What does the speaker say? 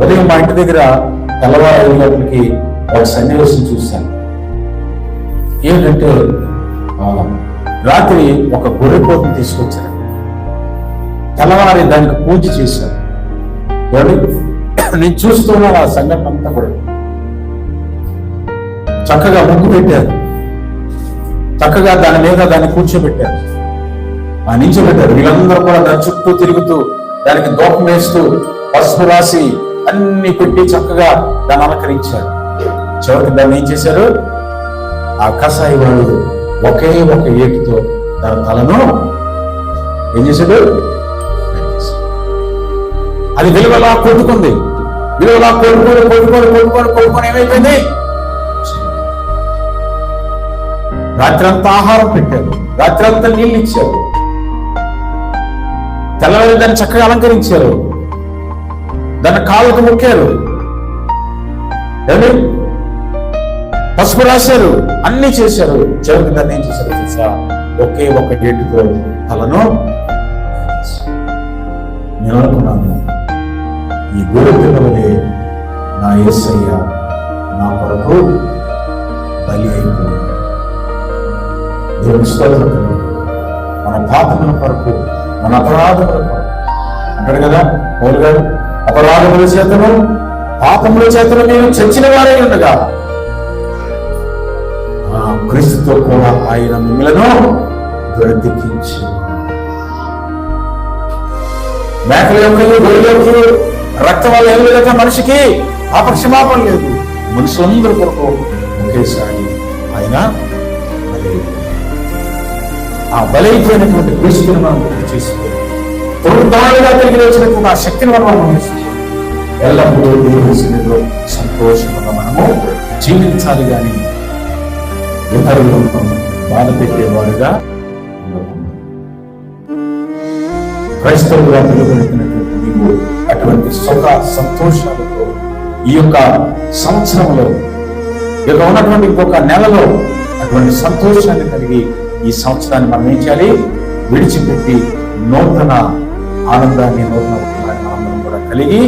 ఉదయం మా ఇంటి దగ్గర తెల్లవారులకి ఒక సన్నివేశం చూశాను. ఏంటంటే రాత్రి ఒక గొర్రెపోతుని తీసుకొచ్చారు. తెల్లవారి దానికి పూజ చేశారు. నేను చూస్తున్నాను ఆ సంఘటన అంతా కూడా. చక్కగా ముగ్గు పెట్టారు, చక్కగా దాని మీద దాన్ని కూర్చోబెట్టారు, నించోబెట్టారు. వీళ్ళందరూ కూడా దాని చుట్టూ తిరుగుతూ దానికి దూపం వేస్తూ పసుపు రాసి అన్ని పెట్టి చక్కగా దాన్ని అలంకరించారు. చివరికి దాన్ని ఏం చేశారు? ఆ కసాయి వాడు ఒకే ఒక ఏటితో దాని తలను ఏం చేశాడు? అది విలువలా కొట్టుకుంది. విలువలా కొట్టుకొని ఏమైపోయింది? రాత్రంతా ఆహారం పెట్టారు, రాత్రంతా నీళ్ళు ఇచ్చారు, తెల్లవారి దాన్ని చక్కగా అలంకరించారు, దాన్ని కాళ్ళకు మొక్కారు, పసుపు రాశారు, అన్ని చేశారు. చివరికి దాన్ని ఏం చేశారు తెలుసా? ఒకే ఒక గేటుతో తలను. నేను అనుకున్నాను, ఈ గొర్రె పిల్లలే నా యేసయ్య నా కొరకు బలి అయిపోయింది. దేవుని స్తోత్రం. మన పాపముల కొరకు, మన అపరాధముల కొరకు అంటాడు కదా పౌలు గారు, అపరాధముల చేతను పాపముల చేతను నేను చచ్చిన వారే ఉండగా క్రీస్తుతో కూడా ఆయన మిమ్మలను బ్రతికించి. మేకల యొక్క గొర్రెల యొక్క రక్తం వల్ల ఏం లేక మనిషికి పాపక్షమాపణ లేదు. మనుషులందరూ కొరకు ఒకేసారి ఆయన ఆ బలైపోయినటువంటి క్రీస్తుని మనం గుర్తు చేసుకుని తొలిగా తిరిగి వచ్చినటువంటి ఆ శక్తిని మనం అనుభవిస్తున్నాం. ఎల్లప్పుడూ దేవుని సన్నిధిలో సంతోషంగా మనము జీవించాలి, కానీ ఇతరులను బాధ పెట్టేవారుగా క్రైస్తవులుగా పిలువబడుతున్నటువంటి నీవు అటువంటి సుఖ సంతోషాలతో ఈ యొక్క సంవత్సరంలో, ఇక ఉన్నటువంటి ఇంకొక నెలలో అటువంటి సంతోషాన్ని కలిగి ఈ సంవత్సరాన్ని మనం ఏం చేయాలి? విడిచిపెట్టి నూతన ఆనందాన్ని, నూతన ఉత్సాహాన్ని మనం కూడా కలిగి